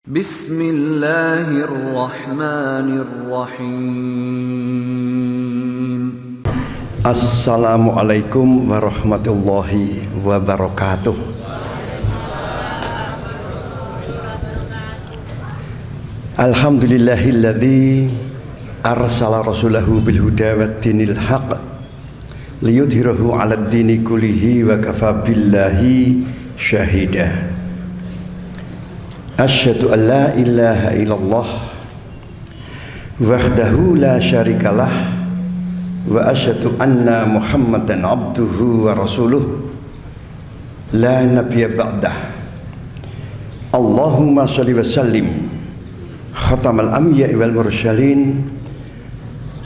Bismillahirrahmanirrahim. Assalamualaikum warahmatullahi wabarakatuh. Alhamdulillahilladzi arsala rasulahu bil huda wad dinil haq liyudhhirahu 'alad dini kullihi wa kafa billahi syahida. Asyhadu an la ilaha illallah wahdahu la syarikalah wa asyhadu anna Muhammadan abduhu wa rasuluh la nabiyya ba'dah. Allahumma shalli wa sallim khatamal anbiya'i wal mursalin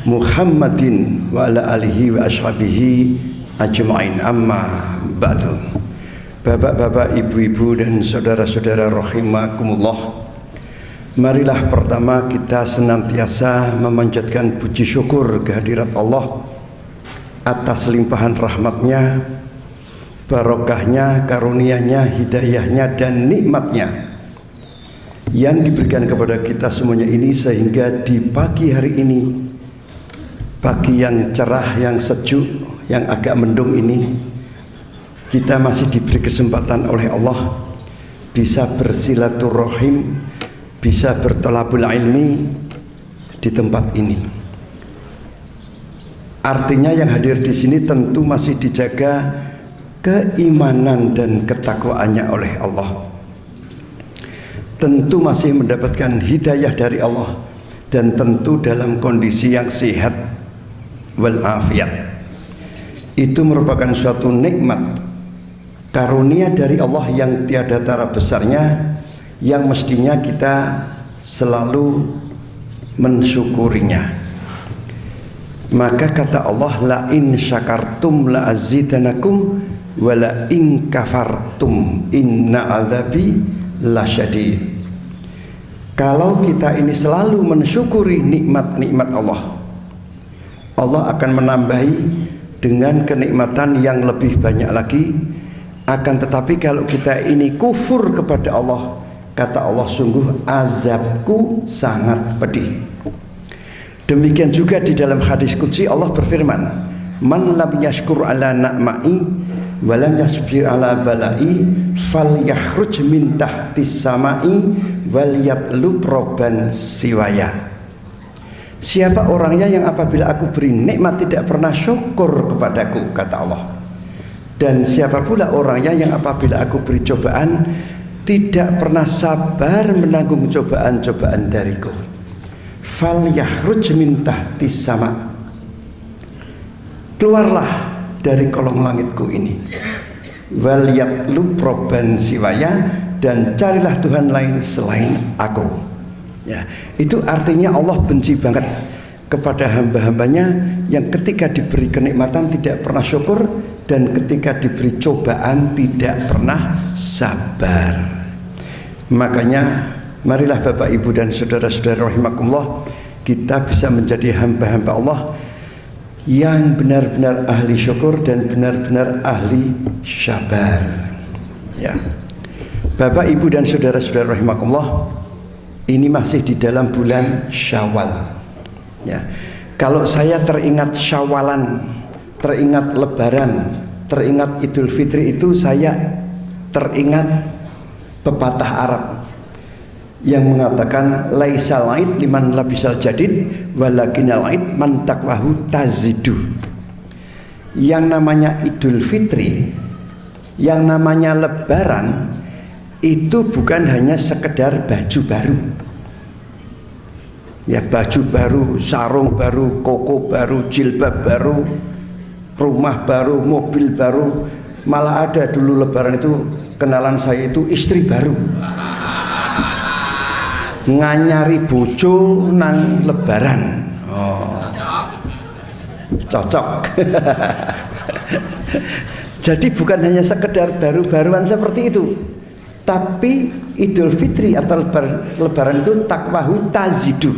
Muhammadin wa ala alihi wa ashabihi ajma'in, amma ba'du. Bapak-bapak, ibu-ibu dan saudara-saudara rahimakumullah, marilah pertama kita senantiasa memanjatkan puji syukur kehadirat Allah atas limpahan rahmatnya, barokahnya, karunianya, hidayahnya dan nikmatnya yang diberikan kepada kita semuanya ini, sehingga di pagi hari ini, pagi yang cerah, yang sejuk, yang agak mendung ini, kita masih diberi kesempatan oleh Allah bisa bersilaturahim, bisa bertolabul ilmi di tempat ini. Artinya yang hadir di sini tentu masih dijaga keimanan dan ketakwaannya oleh Allah. Tentu masih mendapatkan hidayah dari Allah dan tentu dalam kondisi yang sehat walafiat. Itu merupakan suatu nikmat, karunia dari Allah yang tiada tara besarnya, yang mestinya kita selalu mensyukurinya. Maka kata Allah, la in syakartum la azidanakum wa la in kafartum inna adzabi lasyadid. Kalau kita ini selalu mensyukuri nikmat-nikmat Allah, Allah akan menambahi dengan kenikmatan yang lebih banyak lagi. Akan tetapi kalau kita ini kufur kepada Allah, kata Allah, sungguh azabku sangat pedih. Demikian juga di dalam hadis qudsi Allah berfirman, man lam yashkur ala na'mai wa lam yasbir ala balai falyakhruj min tahtis samai wal yatlub robban siwaya. Siapa orangnya yang apabila aku beri nikmat tidak pernah syukur kepadaku, kata Allah. Dan siapa pula orangnya yang apabila aku beri cobaan tidak pernah sabar menanggung cobaan-cobaan dariku. Fal yakhruj min tahtis sama, keluarlah dari kolong langitku ini. Wal yatlub robban siwaya, dan carilah Tuhan lain selain aku. Ya, itu artinya Allah benci banget kepada hamba-hambanya yang ketika diberi kenikmatan tidak pernah syukur, dan ketika diberi cobaan tidak pernah sabar. Makanya marilah Bapak, Ibu dan saudara-saudara rahimakumullah, kita bisa menjadi hamba-hamba Allah yang benar-benar ahli syukur dan benar-benar ahli sabar. Ya. Bapak, Ibu dan saudara-saudara rahimakumullah, ini masih di dalam bulan Syawal. Ya. Kalau saya teringat Syawalan, teringat Lebaran, teringat Idul Fitri, itu saya teringat pepatah Arab yang mengatakan laisal aid liman labisal jadid walakinal aid man taqwahu tazidu. Yang namanya Idul Fitri, yang namanya Lebaran, itu bukan hanya sekedar baju baru. Ya, baju baru, sarung baru, koko baru, jilbab baru, rumah baru, mobil baru. Malah ada dulu Lebaran itu, kenalan saya itu istri baru, nganyari bojo nang Lebaran. Oh, cocok. Jadi bukan hanya sekedar baru-baruan seperti itu, tapi Idul Fitri atau Lebaran itu takwahu tazidu,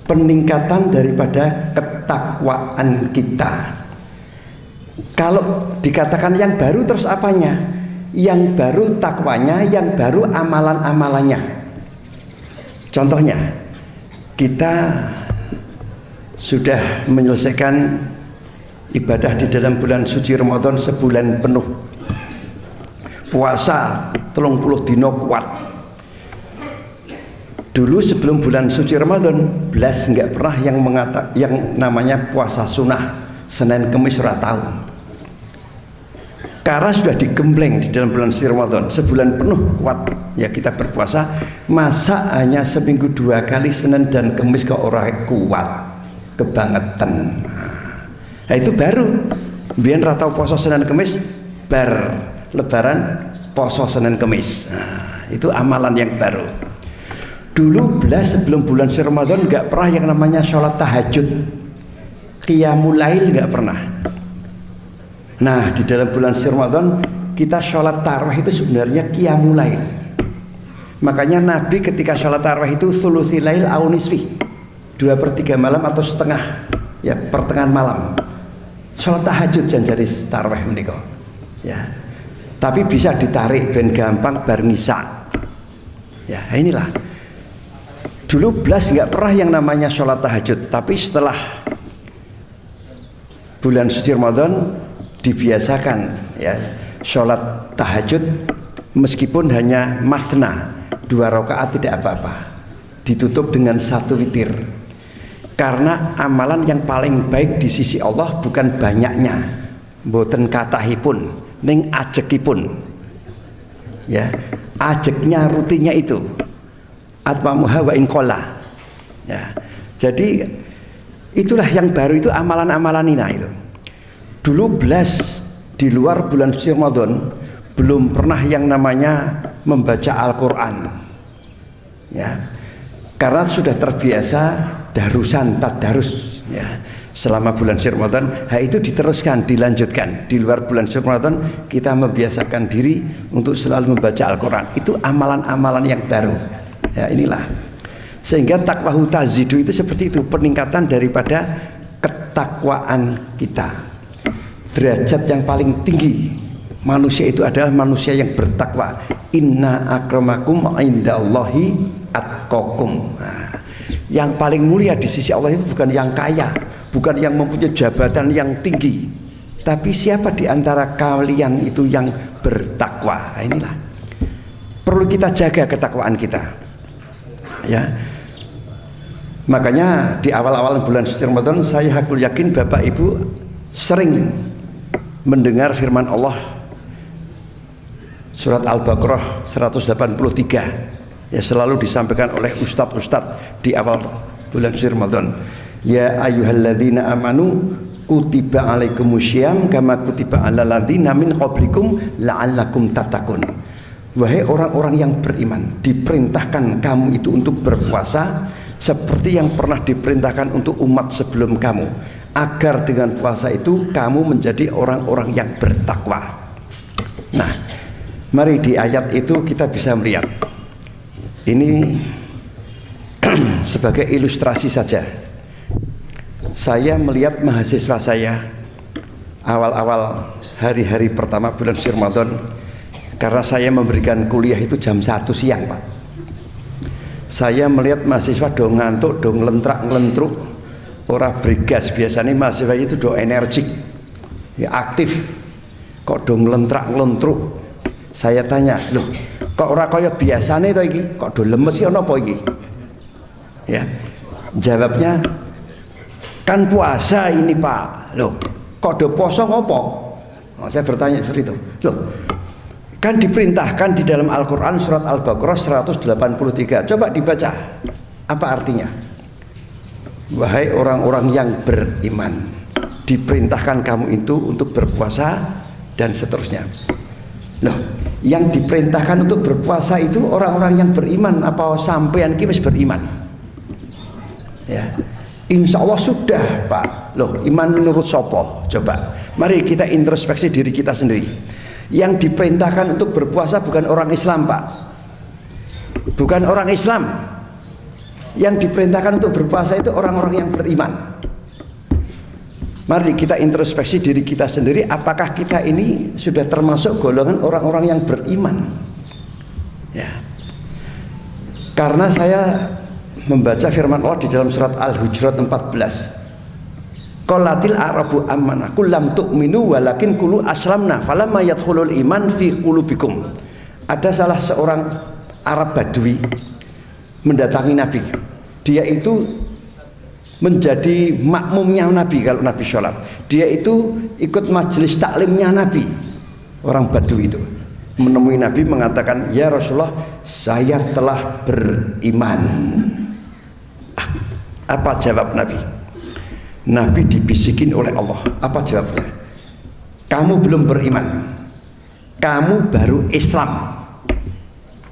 peningkatan daripada ketakwaan kita. Kalau dikatakan yang baru, terus apanya? yang baru takwanya, yang baru amalan-amalannya. Contohnya, kita sudah menyelesaikan ibadah di dalam bulan suci Ramadan sebulan penuh, puasa 30 dino kuat. Dulu sebelum bulan suci Ramadan belas nggak pernah yang namanya puasa sunnah Senin Kemis ora tahu. Karena sudah digembleng di dalam bulan suci Ramadan sebulan penuh kuat ya kita berpuasa, masa hanya seminggu 2 kali Senin dan Kemis kok orang kuat kebangetan. Nah itu baru biar ratau poso Senin Kemis bar lebaran poso Senin Kemis. Nah, itu amalan yang baru. Dulu belas sebelum bulan suci Ramadan nggak pernah yang namanya sholat tahajud, qiyamul lail nggak pernah. Nah di dalam bulan suci Ramadan kita sholat tarawih itu sebenarnya qiyamul lail. Makanya Nabi ketika sholat tarawih itu thuluthi lail au nisfi, 2/3 malam atau setengah ya pertengahan malam. Sholat tahajud janjari tarawih menika ya. Tapi bisa ditarik ben gampang bar ngisa. Ya inilah. Dulu belas nggak pernah yang namanya sholat tahajud, tapi setelah bulan suci Ramadan dibiasakan ya sholat tahajud meskipun hanya mathna 2 rakaat tidak apa-apa, ditutup dengan 1 witir. Karena amalan yang paling baik di sisi Allah bukan banyaknya, mboten kathahipun, ning ajekipun. Ya, ajeknya rutinnya itu. Atmamuha wa inqala. Ya. Jadi itulah yang baru itu amalan-amalan ini itu. Dulu belas di luar bulan suci Ramadan belum pernah yang namanya membaca Al-Qur'an. Ya. Karena sudah terbiasa darusan tadarus ya. Selama bulan suci Ramadan, itu diteruskan, dilanjutkan. Di luar bulan suci Ramadan kita membiasakan diri untuk selalu membaca Al-Qur'an. Itu amalan-amalan yang baru. Ya, inilah. Sehingga takwahu tazidu itu seperti itu, peningkatan daripada ketakwaan kita. Derajat yang paling tinggi manusia itu adalah manusia yang bertakwa. Inna akramakum indallahi atqakum. Nah, yang paling mulia di sisi Allah itu bukan yang kaya, bukan yang mempunyai jabatan yang tinggi, tapi siapa di antara kalian itu yang bertakwa. Nah, inilah perlu kita jaga ketakwaan kita ya. Makanya di awal-awal bulan suci Ramadan saya hakul yakin Bapak Ibu sering mendengar firman Allah surat Al-Baqarah 183 ya, selalu disampaikan oleh ustadz-ustadz di awal bulan suci Ramadan. Ya ayyuhalladzina amanu kutiba alaikumusyyam kama kutiba alal ladzina min qablikum la'allakum tattaqun. Wahai orang-orang yang beriman, diperintahkan kamu itu untuk berpuasa seperti yang pernah diperintahkan untuk umat sebelum kamu, agar dengan puasa itu kamu menjadi orang-orang yang bertakwa. Nah, mari di ayat itu kita bisa melihat ini sebagai ilustrasi saja. Saya melihat mahasiswa saya awal-awal hari-hari pertama bulan suci Ramadan, karena saya memberikan kuliah itu jam 1 siang Pak. Saya melihat mahasiswa do ngantuk, do ngelentrak-ngelentruk, ora bergas. Biasanya mahasiswa itu do energik ya, aktif, kok do ngelentrak-ngelentruk. Saya tanya, loh kok ora kaya biasane to iki, kok do lemes ya napa iki ya. Jawabnya, kan puasa ini Pak. Loh kok do poso ngopo? Oh, saya bertanya seperti itu. Loh kan diperintahkan di dalam Al-Quran surat Al-Baqarah 183. Coba dibaca apa artinya. Wahai orang-orang yang beriman, diperintahkan kamu itu untuk berpuasa dan seterusnya. Loh, yang diperintahkan untuk berpuasa itu orang-orang yang beriman apa sampean ki wis beriman? Ya. Insya Allah sudah Pak. Loh, iman menurut sopo? Coba mari kita introspeksi diri kita sendiri. Yang diperintahkan untuk berpuasa bukan orang Islam Pak, bukan orang Islam. Yang diperintahkan untuk berpuasa itu orang-orang yang beriman. Mari kita introspeksi diri kita sendiri, apakah kita ini sudah termasuk golongan orang-orang yang beriman? Ya. Karena saya membaca firman Allah di dalam surat Al-Hujurat 14. Qalatil a'rabu amanah qul lam tu'minu walakin qulu aslamna falamma yadkhulul iman fi qulubikum. Ada salah seorang Arab Badui mendatangi Nabi. Dia itu menjadi makmumnya Nabi kalau Nabi sholat. Dia itu ikut majelis taklimnya Nabi. Orang Badui itu menemui Nabi mengatakan, ya Rasulullah, saya telah beriman. Apa jawab Nabi? Nabi dibisikin oleh Allah. Apa jawabnya? Kamu belum beriman, kamu baru Islam.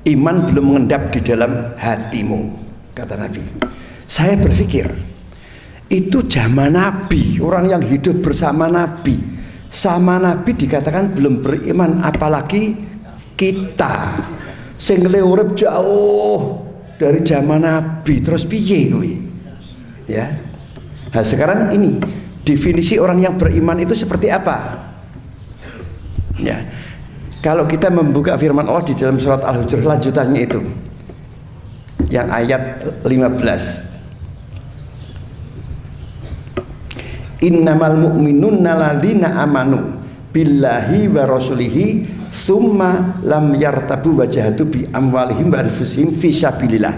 Iman belum mengendap di dalam hatimu, kata Nabi. Saya berpikir, itu zaman Nabi, orang yang hidup bersama Nabi, sama Nabi dikatakan belum beriman, apalagi kita sing urip jauh dari zaman Nabi, terus piye kuwi? Ya. Nah, sekarang ini definisi orang yang beriman itu seperti apa? Ya. Kalau kita membuka firman Allah di dalam surat Al-Hujurat lanjutannya itu yang ayat 15. Innamal mu'minuna ladzina amanu billahi wa rasulihi tsumma lam yartabu wajahatu bi amwalihim wa anfusihim fi sabilillah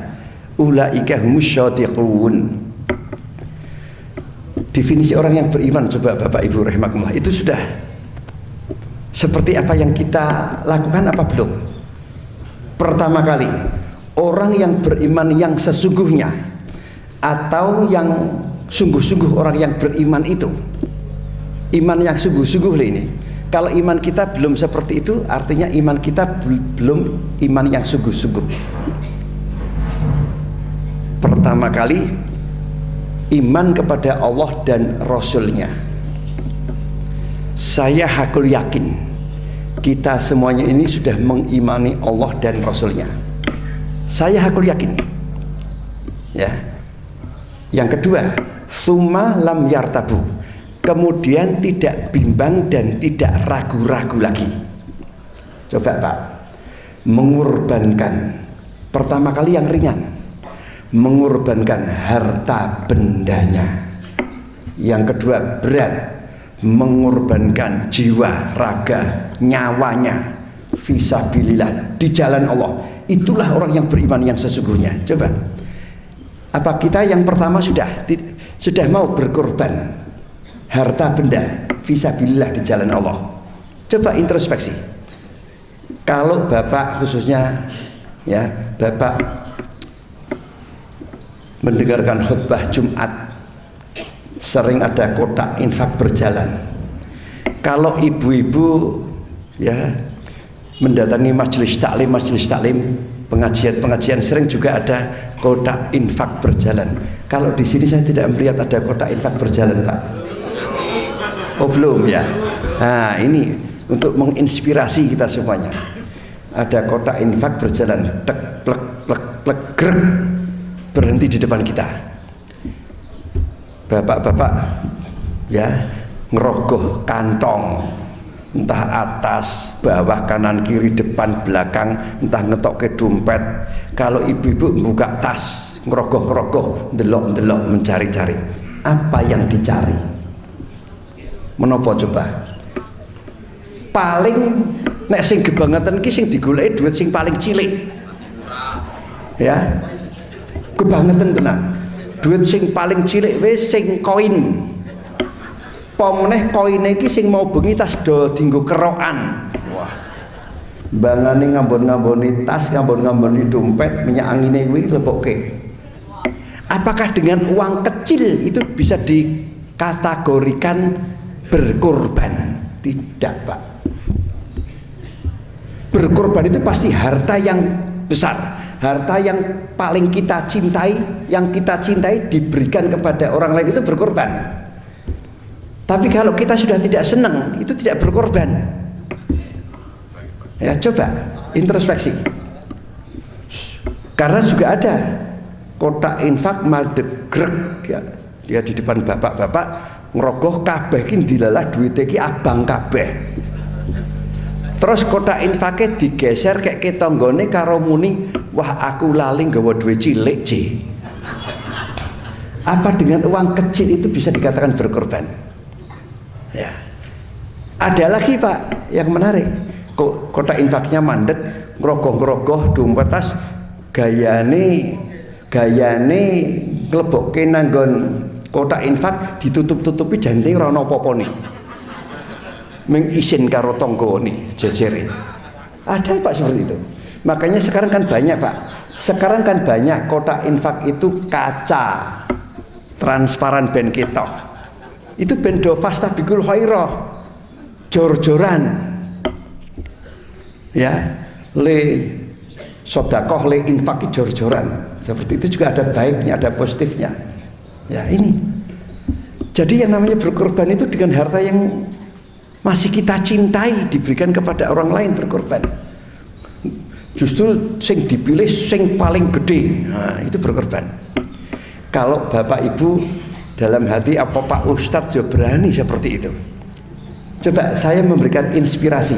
ulaika humus syadiqun. Definisi orang yang beriman, coba Bapak Ibu rahimakumullah, itu sudah seperti apa yang kita lakukan apa belum? Pertama kali, orang yang beriman yang sesungguhnya atau yang sungguh-sungguh orang yang beriman itu, iman yang sungguh-sungguh ini. Kalau iman kita belum seperti itu, artinya iman kita belum iman yang sungguh-sungguh. Pertama kali, iman kepada Allah dan Rasulnya. Saya hakul yakin kita semuanya ini sudah mengimani Allah dan Rasulnya. Saya hakul yakin. Ya. Yang kedua, summa lam yartabu, kemudian tidak bimbang dan tidak ragu-ragu lagi. Coba Pak, mengorbankan pertama kali yang ringan, mengorbankan harta bendanya. Yang kedua berat, mengorbankan jiwa, raga, nyawanya fisabilillah di jalan Allah. Itulah orang yang beriman yang sesungguhnya. Coba, apa kita yang pertama sudah mau berkorban harta benda fisabilillah di jalan Allah? Coba introspeksi. Kalau Bapak khususnya, ya Bapak mendengarkan khutbah Jumat, sering ada kotak infak berjalan. Kalau ibu-ibu ya mendatangi majelis taklim, pengajian sering juga ada kotak infak berjalan. Kalau di sini saya tidak melihat ada kotak infak berjalan, Pak. Oh belum ya. Nah ini untuk menginspirasi kita semuanya. Ada kotak infak berjalan, tek plek plek plek grek, berhenti di depan kita. Bapak-bapak ya ngerogoh kantong, entah atas, bawah, kanan, kiri, depan, belakang, entah ngetok ke dompet. Kalau ibu-ibu buka tas, ngerogoh-ngerogoh, ndelok-ndelok, mencari-cari. Apa yang dicari? Menopo coba? Paling nek sing kebangetan ki sing digoleki duit sing paling cilik. Ya. Kebangetan tenan. Duit sing paling cilik wis sing koin. Pomneh koine iki sing mau bengi tas do dienggo kerokan. Wah. Bangane ngambon-ngamboni tas, ngambon-ngamboni dompet, minyak angine kuwi lebokke. Apakah dengan uang kecil itu bisa dikategorikan berkorban? Tidak, Pak. Berkorban itu pasti harta yang besar, harta yang paling kita cintai, yang kita cintai diberikan kepada orang lain, itu berkorban. Tapi kalau kita sudah tidak senang, itu tidak berkorban. Ya, coba introspeksi. Karena juga ada kotak infak madegrek ya, dia di depan bapak-bapak ngerogoh kabeh ki dilalah duwite ki abang kabeh. Terus kotak infake digeser kayak ke tanggane karo muni, wah aku lali nggawa duit cilik C. Apa dengan uang kecil itu bisa dikatakan berkorban? Ya. Ada lagi Pak yang menarik. Kotak infaknya mandek, ngerogoh-ngerogoh dompet tas, gayane nglebokke nanggon kotak infak ditutup-tutupi janting ora ono apa-apane. Ming isin karo tanggane jejere. Ada Pak seperti itu. Makanya sekarang kan banyak Pak. Sekarang kan banyak kotak infak itu kaca transparan ben ketok. Itu ben do fastabikul khairah. Jor-joran. Ya, le sedekah le infak jor-joran. Seperti itu juga ada baiknya, ada positifnya. Ya, ini. Jadi yang namanya berkorban itu dengan harta yang masih kita cintai diberikan kepada orang lain berkorban. Justru sing dipilih sing paling gede. Nah, itu berkorban. Kalau Bapak Ibu dalam hati apa Pak Ustadz juga berani seperti itu. Coba saya memberikan inspirasi.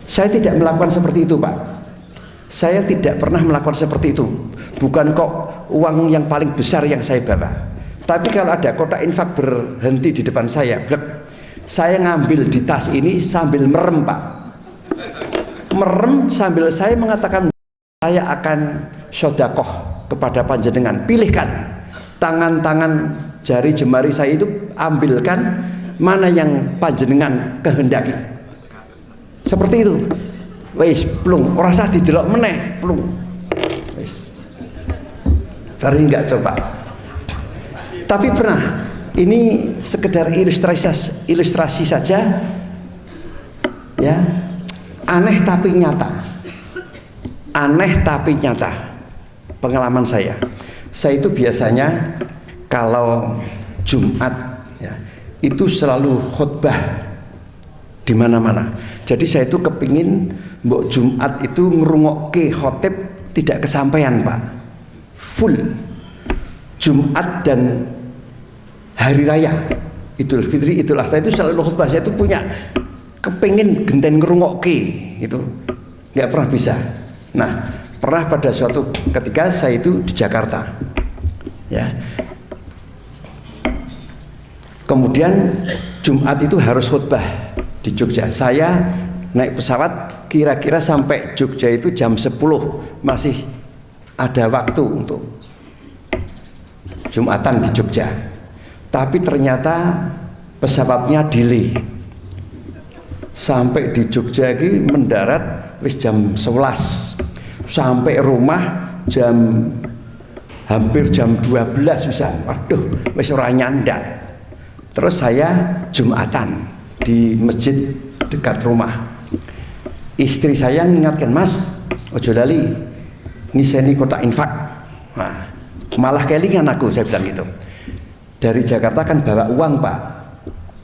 Saya tidak melakukan seperti itu Pak. Saya tidak pernah melakukan seperti itu. Bukan kok uang yang paling besar yang saya bawa. Tapi kalau ada kotak infak berhenti di depan saya, saya ngambil di tas ini sambil merem Pak. Merem sambil saya mengatakan saya akan sedekah kepada panjenengan. Pilihkan tangan-tangan jari jemari saya itu, ambilkan mana yang panjenengan kehendaki. Seperti itu. Wis plung, ora usah didelok meneh, plung. Wis. Tadi enggak coba. Tapi pernah. Ini sekedar ilustrasi saja. Ya. Aneh tapi nyata. Aneh tapi nyata. Pengalaman saya. Saya itu biasanya kalau Jumat ya, itu selalu khutbah di mana-mana. Jadi saya itu kepingin mbok Jumat itu ngerungokke khotib tidak kesampaian Pak. Full Jumat dan hari raya Idul Fitri, Idul Adha itu selalu khutbah. Saya itu punya kepingin genten ngerungokke itu nggak pernah bisa. Nah, pernah pada suatu ketika saya itu di Jakarta ya, kemudian Jumat itu harus khutbah di Jogja. Saya naik pesawat kira-kira sampai Jogja itu jam 10, masih ada waktu untuk Jumatan di Jogja. Tapi ternyata pesawatnya delay. Sampai di Jogja ini mendarat wis jam 11. Sampai rumah hampir jam 12 bisa. Waduh, wis ora nyandak. Terus saya Jumatan di masjid dekat rumah. Istri saya mengingatkan, Mas, ojo lali ngiseni kotak infak. Nah, malah kelingan aku, saya bilang gitu. Dari Jakarta kan bawa uang Pak.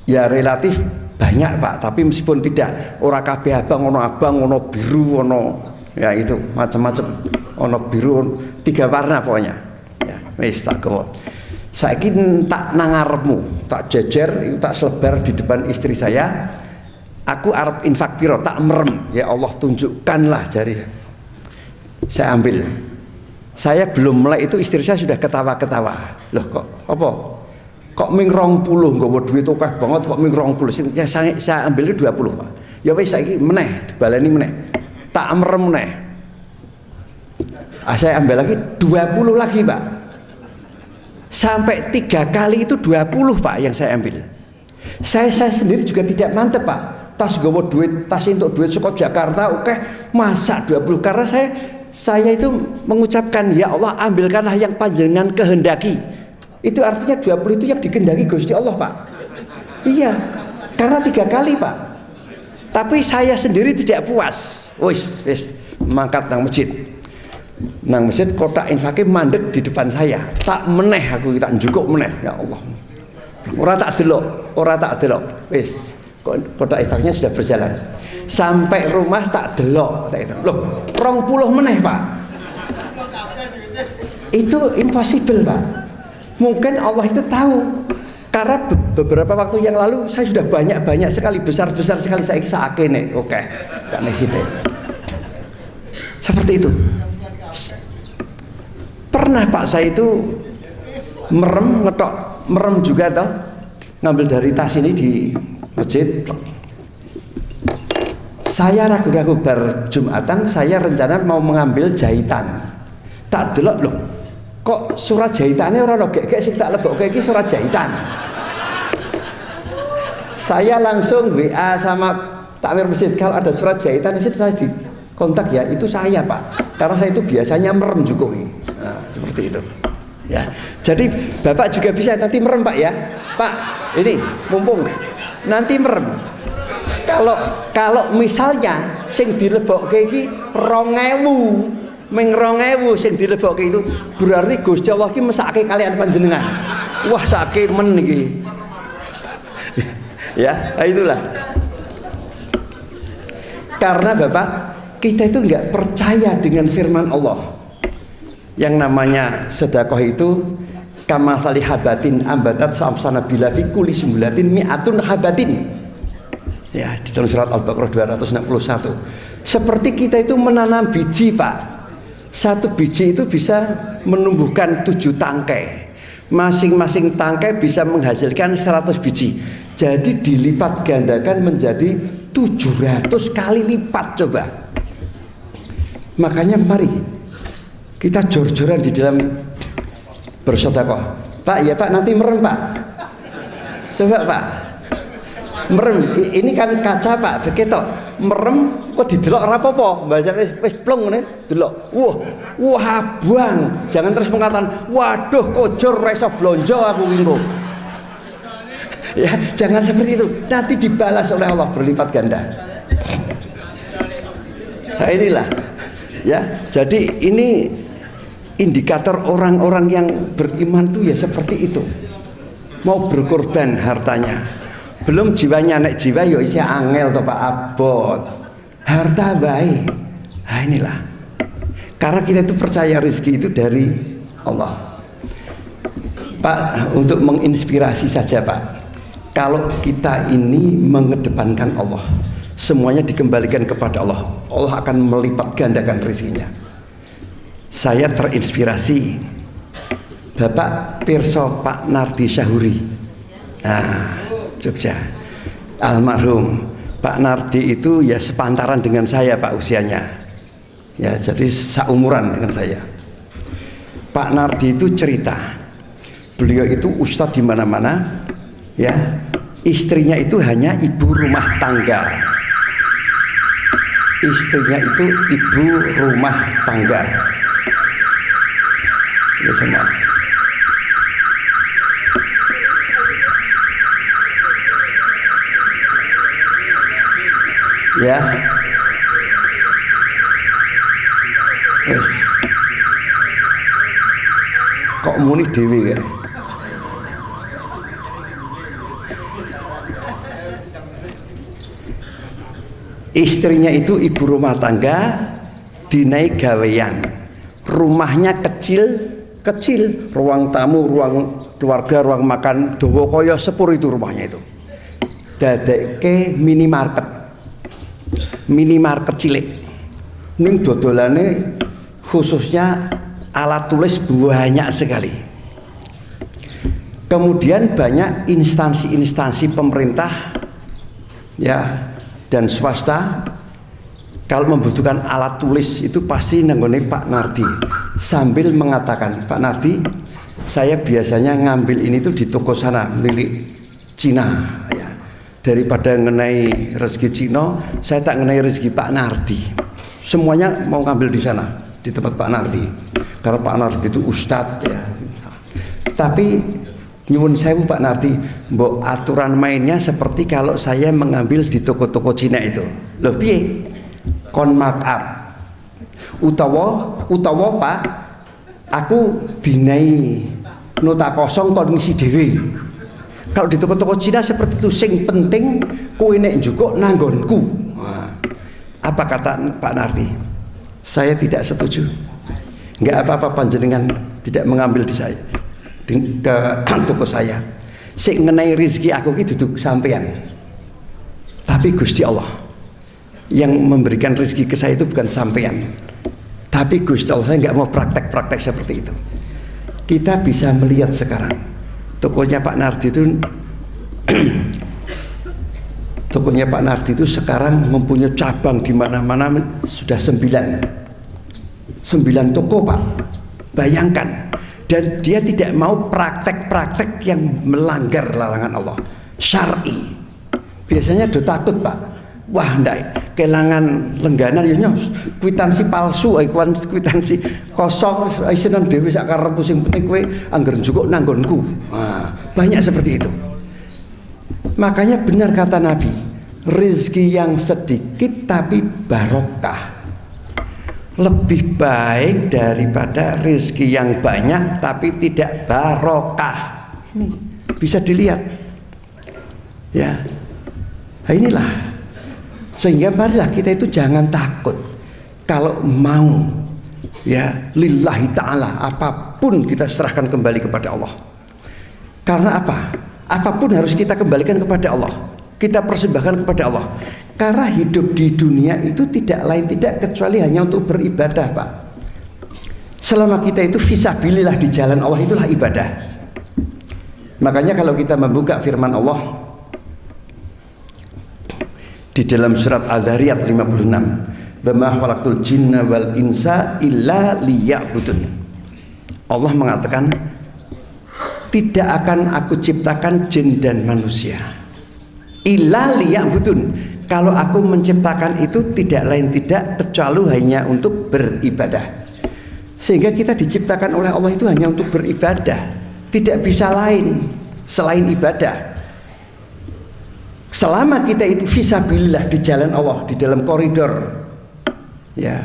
Ya relatif banyak Pak, tapi meskipun tidak ora kabeh abang, ono biru, ono ya itu macam-macam, ono biru 3 warna pokoknya. Ya, wis tak gowo. Saiki tak nangarepmu, tak jejer, tak selebar di depan istri saya. Aku arep infak piro, tak merem. Ya Allah, tunjukkanlah jari. Saya ambil. Saya belum mulai itu istri saya sudah ketawa-ketawa. Loh kok apa? Kok ming 20 nggawa duit akeh banget, kok ming 20. Ya saya ambilnya 20, Pak. Ya wis saiki meneh, dibaleni meneh. Tak merem meneh. Saya ambil lagi 20 lagi, Pak. Sampai 3 kali itu 20 Pak yang saya ambil. Saya sendiri juga tidak mantep Pak. Tas gawa duit, tas untuk duit saka Jakarta, oke, masa 20, karena saya itu mengucapkan, ya Allah ambilkanlah yang panjenengan kehendaki. Itu artinya 20 itu yang dikehendaki Gusti Allah Pak. Iya, karena 3 kali Pak. Tapi saya sendiri tidak puas. Wis mangkat nang masjid. Nang masjid kotak infake mandek di depan saya. Tak meneh aku tak njukuk meneh, ya Allah. Ora tak delok. Wis kotak infaknya sudah berjalan. Sampai rumah tak delok, tak itu. Loh, 20 meneh, Pak. Itu impossible, Pak. Mungkin Allah itu tahu. Karena beberapa waktu yang lalu saya sudah banyak sekali, besar sekali saya sakene. Oke, tak neside. Seperti itu. Pernah Pak saya itu merem juga toh, ngambil dari tas ini di masjid. Saya ragu-ragu bar Jumatan, saya rencana mau mengambil jahitan. Tak delok loh, kok surat jahitannya orang gek sing tak lebokke iki surat jahitan. Saya langsung WA sama takmir masjid, kalau ada surat jahitan itu saya di kontak ya, itu saya Pak, karena saya itu biasanya merem juga. Nah, seperti itu ya. Jadi Bapak juga bisa nanti merem Pak ya. Pak, ini mumpung nanti merem. Kalau misalnya sing dilebokke iki 2000, meng 2000 sing dilebokke itu berarti Gusti Allah iki mesake kalian panjenengan. Wah, sake men iki. Ya, itulah. Karena Bapak, kita itu enggak percaya dengan firman Allah. Yang namanya sedekah itu kama fali habatin ambatat samsana bila fi kulli sumbulatin mi'atun habatin. Ya, di dalam surat Al-Baqarah 261. Seperti kita itu menanam biji Pak. Satu biji itu bisa menumbuhkan 7 tangkai. Masing-masing tangkai bisa menghasilkan 100 biji. Jadi dilipat gandakan menjadi 700 kali lipat coba. Makanya mari kita jor-joran di dalam bersedekah. Pak, ya Pak, nanti merem Pak. Coba Pak. Merem, ini kan kaca Pak, begitu merem kok didelok ora apa-apa, mbasane wis plung ngene, delok. Wah abang, jangan terus mengatakan, waduh kojor ora iso blonjo aku minggu. Ya, jangan seperti itu. Nanti dibalas oleh Allah berlipat ganda. Nah, inilah. Ya, jadi ini indikator orang-orang yang beriman tuh ya seperti itu. Mau berkorban hartanya. Belum jiwanya, nek jiwa ya isi angel to Pak, abot. Harta baik. Nah, inilah. Karena kita itu percaya rezeki itu dari Allah. Pak, untuk menginspirasi saja Pak. Kalau kita ini mengedepankan Allah, semuanya dikembalikan kepada Allah, Allah akan melipat gandakan rezekinya. Saya terinspirasi Bapak pirsa Pak Nardi Syahuri. Nah, Jogja. Almarhum Pak Nardi itu ya sepantaran dengan saya Pak usianya. Ya, jadi seumuran dengan saya. Pak Nardi itu cerita, beliau itu ustadz di mana-mana. Ya, istrinya itu hanya ibu rumah tangga. Istrinya itu ibu rumah tangga. Ya, sama. Ya. Wes. Kok muni dewi ya? Istrinya itu ibu rumah tangga, dinaik gawean. Rumahnya kecil, ruang tamu, ruang keluarga, ruang makan, dawa kaya sepur itu rumahnya itu. Dadekke minimarket cilik. Ning dodolane khususnya alat tulis banyak sekali. Kemudian banyak instansi-instansi pemerintah ya dan swasta kalau membutuhkan alat tulis itu pasti nanggone Pak Nardi, sambil mengatakan, Pak Nardi, saya biasanya ngambil ini tuh di toko sana milik Cina ya. Daripada ngenai rezeki Cina, saya tak ngenai rezeki Pak Nardi. Semuanya mau ngambil di sana, di tempat Pak Nardi. Karena Pak Nardi itu ustadz ya. Tapi nyuwun sewu Pak Nardi, mbok aturan mainnya seperti kalau saya mengambil di toko-toko Cina itu. Loh piye? Kon markup. Utawa Pak, aku dinai nota kosong kon ngisi dhewe. Kalau di toko-toko Cina seperti itu, sing penting kowe nek njukuk nanggonku. Nah, apa kata Pak Nardi? Saya tidak setuju. Enggak apa-apa panjenengan tidak mengambil di saya, ke toko saya. Sing ngenai rezeki aku ki duduk sampean, tapi Gusti Allah yang memberikan rezeki ke saya itu bukan sampean, tapi Gusti Allah. Saya nggak mau praktek-praktek seperti itu. Kita bisa melihat sekarang tokonya Pak Nardi itu tokonya Pak Nardi itu sekarang mempunyai cabang di mana-mana, sudah 9 toko Pak. Bayangkan, dan dia tidak mau praktek-praktek yang melanggar larangan Allah syar'i. Biasanya do takut Pak, wah ndak kelangan lengganan ya nyos, kwitansi palsu, kwitansi kosong, seneng dhewe sak karepku, sing penting kowe angger njukuk nanggonku. Nah, banyak seperti itu. Makanya benar kata Nabi, rezeki yang sedikit tapi barokah lebih baik daripada rezeki yang banyak tapi tidak barokah. Ini bisa dilihat ya. Nah, inilah sehingga marilah kita itu jangan takut kalau mau ya lillahi ta'ala, apapun kita serahkan kembali kepada Allah. Karena apa? Apapun harus kita kembalikan kepada Allah, kita persembahkan kepada Allah. Karena hidup di dunia itu tidak lain tidak kecuali hanya untuk beribadah Pak. Selama kita itu fisabilillah di jalan Allah, itulah ibadah. Makanya kalau kita membuka firman Allah di dalam surat Al-Dhariyat 56, "Bama khalaqtul jinna wal insa illa liya'budun." Allah mengatakan, tidak akan aku ciptakan jin dan manusia illa liya'budun. Kalau aku menciptakan itu tidak lain tidak kecuali hanya untuk beribadah. Sehingga kita diciptakan oleh Allah itu hanya untuk beribadah, tidak bisa lain selain ibadah. Selama kita itu fisabilillah di jalan Allah, di dalam koridor ya,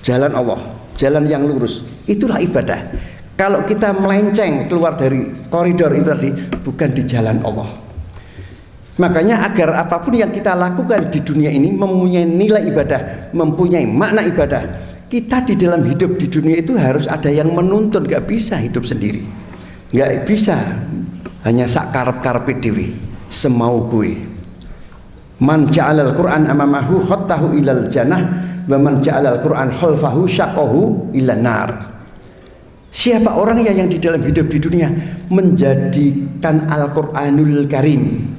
jalan Allah, jalan yang lurus, itulah ibadah. Kalau kita melenceng keluar dari koridor itu tadi, bukan di jalan Allah. Makanya agar apapun yang kita lakukan di dunia ini mempunyai nilai ibadah, mempunyai makna ibadah, kita di dalam hidup di dunia itu harus ada yang menuntun. Gak bisa hidup sendiri, gak bisa hanya sak karep-karepe dhewe, semau gue. Man ja'alal Qur'an amamahu khattahu ilal jannah wa man ja'alal Qur'an khalfahu syaqahu ilan nar. Siapa orang yang di dalam hidup di dunia menjadikan Al-Qur'anul Karim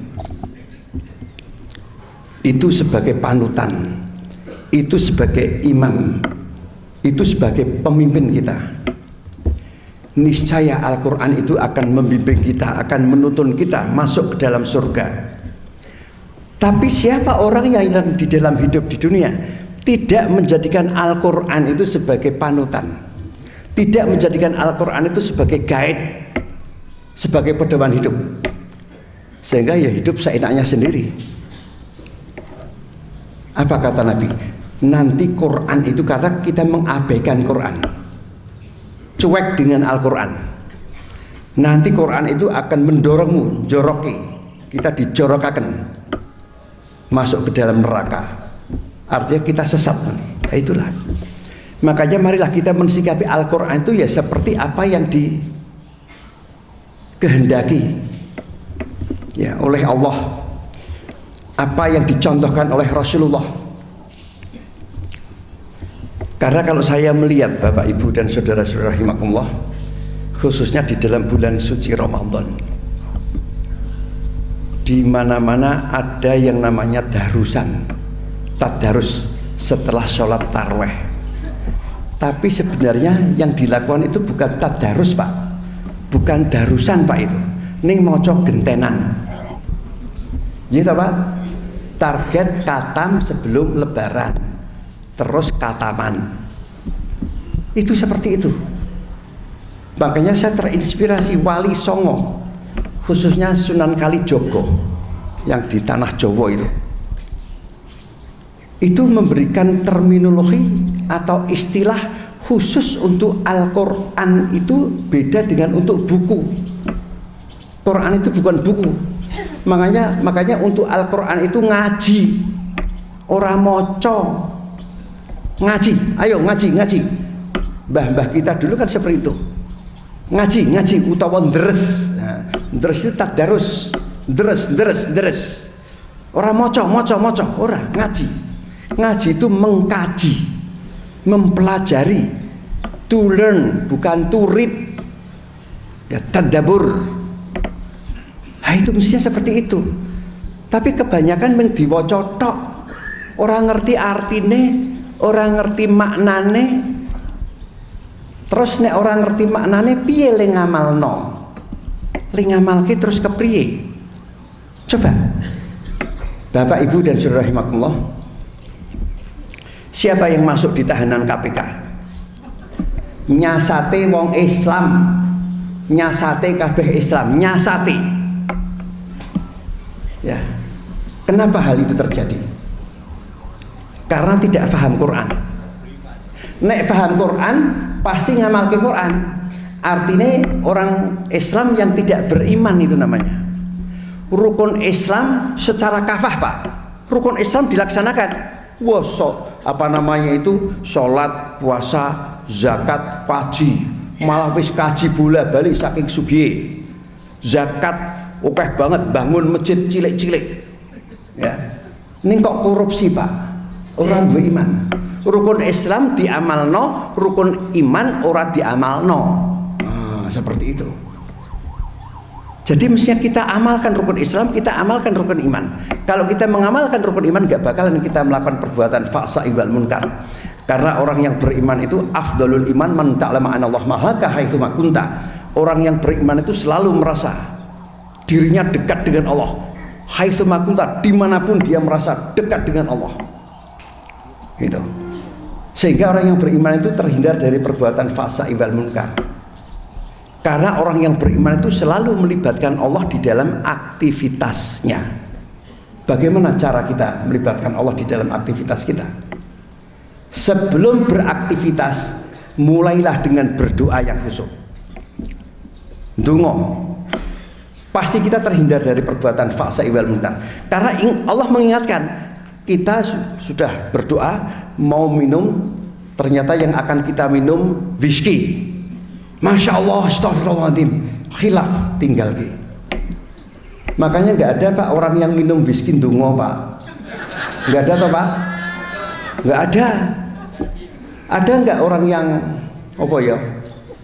itu sebagai panutan, itu sebagai imam, itu sebagai pemimpin kita, niscaya Al-Quran itu akan membimbing kita, akan menuntun kita masuk ke dalam surga. Tapi siapa orang yang di dalam hidup di dunia tidak menjadikan Al-Quran itu sebagai panutan, tidak menjadikan Al-Quran itu sebagai guide, sebagai pedoman hidup, sehingga ya hidup seenaknya sendiri. Apa kata Nabi? Nanti Quran itu karena kita mengabaikan Quran, cuek dengan Al-Quran, nanti Quran itu akan mendorongmu, joroki, kita dijorokakan masuk ke dalam neraka. Artinya kita sesat nanti. Nah, itulah. Makanya marilah kita mensikapi Al-Quran itu ya seperti apa yang dikehendaki ya oleh Allah, apa yang dicontohkan oleh Rasulullah. Karena kalau saya melihat Bapak Ibu dan saudara-saudara rahimakumullah, khususnya di dalam bulan suci Ramadan, di mana-mana ada yang namanya darusan, tadarus setelah sholat tarawih. Tapi sebenarnya yang dilakukan itu bukan tadarus Pak, bukan darusan Pak, itu ning maca gentenan. Gitu Pak. Target katam sebelum lebaran, terus kataman, itu seperti itu. Makanya saya terinspirasi Wali Songo, khususnya Sunan Kalijogo yang di tanah Jawa itu memberikan terminologi atau istilah khusus untuk Al-Quran. Itu beda dengan untuk buku. Quran itu bukan buku. Makanya untuk Al-Quran itu ngaji, orang moco, ngaji. Ayo ngaji. Mbah-mbah kita dulu kan seperti itu, ngaji utawa deres. Nah, Deres itu tadarus, deres. Ora moco, ora ngaji. Ngaji itu mengkaji, mempelajari, to learn, bukan to read. Ya, tadabbur. Nah, itu mestinya seperti itu. Tapi kebanyakan mung diwaca tok. Ora ngerti artine, ora ngerti maknane. Terus nek ora ngerti maknane piye le ngamalno? Le ngamalke terus kepriye? Coba. Bapak, Ibu dan Saudara rahimakumullah. Siapa yang masuk di tahanan KPK? Nyasate wong Islam. Nyasate kabeh Islam, nyasate. Ya. Kenapa hal itu terjadi? Karena tidak paham Quran. Nek paham Quran pasti ngamalke Quran. Artinya orang Islam yang tidak beriman itu namanya. Rukun Islam secara kafah, Pak. Rukun Islam dilaksanakan. Wah, apa namanya itu? Sholat, puasa, zakat, kaji. Malah wis kaji bola-bali saking sugih. Zakat akeh banget, bangun masjid cilik-cilik. Ya. Ini kok korupsi, Pak? Orang duwe iman. Rukun Islam diamalno, rukun iman ora diamalno. Seperti itu. Jadi mestinya kita amalkan rukun Islam, kita amalkan rukun iman. Kalau kita mengamalkan rukun iman, gak bakalan kita melakukan perbuatan fahsya wal munkar. Karena orang yang beriman itu afdalul iman man ta'lama anallah mahaka haitsu ma kunta. Orang yang beriman itu selalu merasa dirinya dekat dengan Allah. Haitsu ma kunta, dimanapun dia merasa dekat dengan Allah. Gitu. Sehingga orang yang beriman itu terhindar dari perbuatan fahsya wal munkar. Karena orang yang beriman itu selalu melibatkan Allah di dalam aktivitasnya. Bagaimana cara kita melibatkan Allah di dalam aktivitas kita? Sebelum beraktivitas, mulailah dengan berdoa yang khusyuk. Dungo. Pasti kita terhindar dari perbuatan fahsya wal munkar. Karena Allah mengingatkan, kita sudah berdoa mau minum, ternyata yang akan kita minum whisky. Masya Allah, astagfirullahaladzim, khilaf tinggal ki. Makanya nggak ada, Pak, orang yang minum whisky ndonga, Pak. Nggak ada toh, Pak? Nggak ada. Ada nggak orang yang apa ya?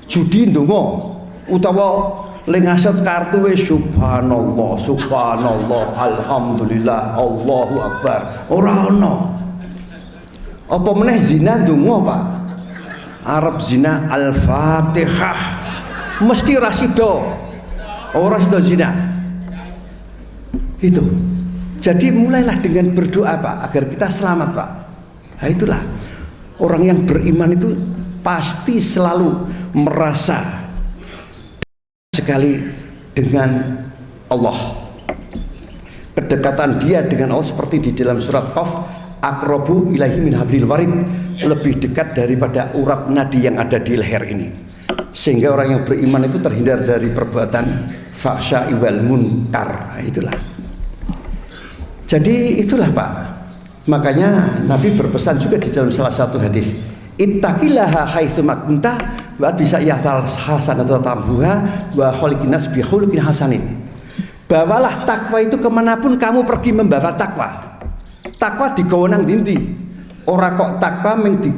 Judi ndonga utawa lengasot kartu wis subhanallah, alhamdulillah, Allahu akbar. Ora ono. Apa meneh zina ndonga, Pak? Arab zina al-Fatihah mesti rasido, orang rasido zina itu. Jadi mulailah dengan berdoa, Pak, agar kita selamat, Pak. Nah, itulah orang yang beriman itu pasti selalu merasa sekali dengan Allah. Kedekatan dia dengan Allah seperti di dalam surat Qaf, aqrabu ilaihi min hablil warid, lebih dekat daripada urat nadi yang ada di leher ini. Sehingga orang yang beriman itu terhindar dari perbuatan fahsya wal munkar. Itulah. Jadi itulah, Pak. Makanya Nabi berpesan juga di dalam salah satu hadis, ittaqillaha haitsu ma kunta wa bisa yahtal hasanatu tambuha wa khaliqin nas bi khuluqin hasanin. Bawalah takwa itu kemanapun kamu pergi, membawa takwa. Takwa digawa nang ndi? Ora kok takwa ming di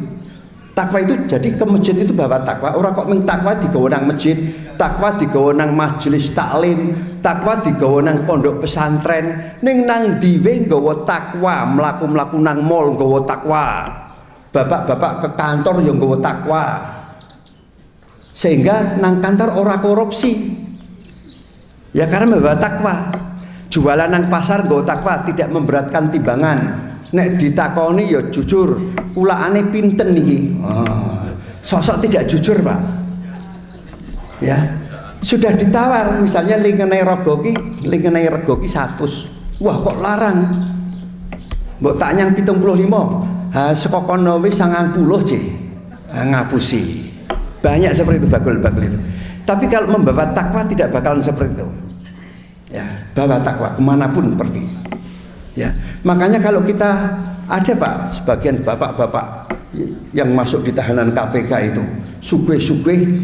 takwa itu jadi ke masjid itu bawa takwa. Ora kok ming takwa digawa nang masjid, takwa digawa nang majelis taklim, takwa digawa nang pondok pesantren. Ning nang diwe nggawa takwa, mlaku-mlaku nang mall nggawa takwa. Bapak-bapak ke kantor yang nggawa takwa. Sehingga nang kantor ora korupsi. Ya karena membawa takwa. Jualan nang pasar nggawa takwa, tidak memberatkan timbangan. Nek ditakoni ya jujur, ulaane pinten niki. Sosok tidak jujur, Pak. Ya. Sudah ditawar misalnya lingenai rego ki 100. Wah, kok larang. Mbok tak nyang 75. Ha saka kono wis 90 je. Ngapusi. Banyak seperti itu bagul-bagul itu. Tapi kalau membawa takwa tidak bakalan seperti itu. Ya, bawa takwa kemanapun pergi. Ya, makanya kalau kita ada, Pak, sebagian bapak-bapak yang masuk di tahanan KPK itu sugih-sugih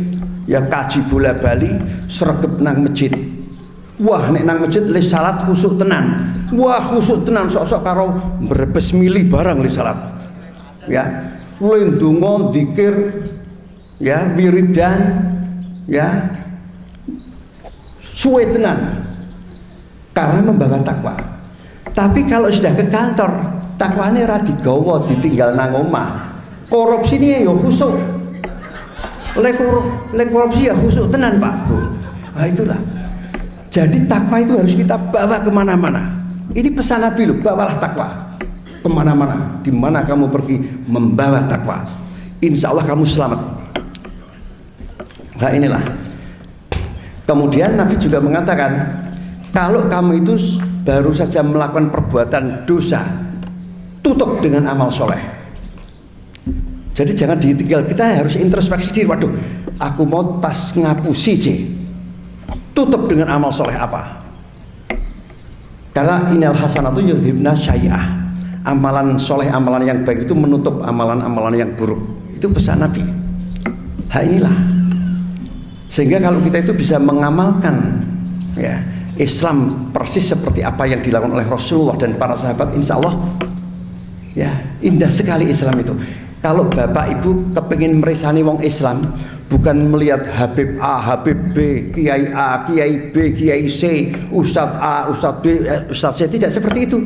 ya kaji bola bali sregep nang masjid. Wah nek nang masjid le salat khusuk tenan. Wah khusuk tenan sok-sok karo brebes mili barang le salat. Ya, le ndonga zikir ya wiridan ya suwe tenan karena membawa takwa. Tapi kalau sudah ke kantor, takwane ra digawa ditinggal nang omah. Korupsi ini ya khusuk. Le korupsi ya khusuk tenan Pak Bu. Nah itulah. Jadi takwa itu harus kita bawa kemana-mana. Ini pesan Nabi loh, bawalah takwa kemana-mana. Dimana kamu pergi membawa takwa, insya Allah kamu selamat. Nah inilah. Kemudian Nabi juga mengatakan, kalau kamu itu baru saja melakukan perbuatan dosa, tutup dengan amal soleh. Jadi jangan ditinggal, kita harus introspeksi diri. Waduh, aku mau tas ngapusi sih. Tutup dengan amal soleh apa? Karena inal hasanatu yudhibna syai'ah. Amalan soleh, amalan yang baik itu menutup amalan-amalan yang buruk. Itu pesan Nabi. Inilah. Sehingga kalau kita itu bisa mengamalkan ya Islam persis seperti apa yang dilakukan oleh Rasulullah dan para sahabat, insya Allah ya indah sekali Islam itu. Kalau bapak ibu kepingin meresani wong Islam, bukan melihat Habib A, Habib B, Kiai A, Kiai B, Kiai C, Ustadz A, Ustadz B, Ustadz C, tidak seperti itu.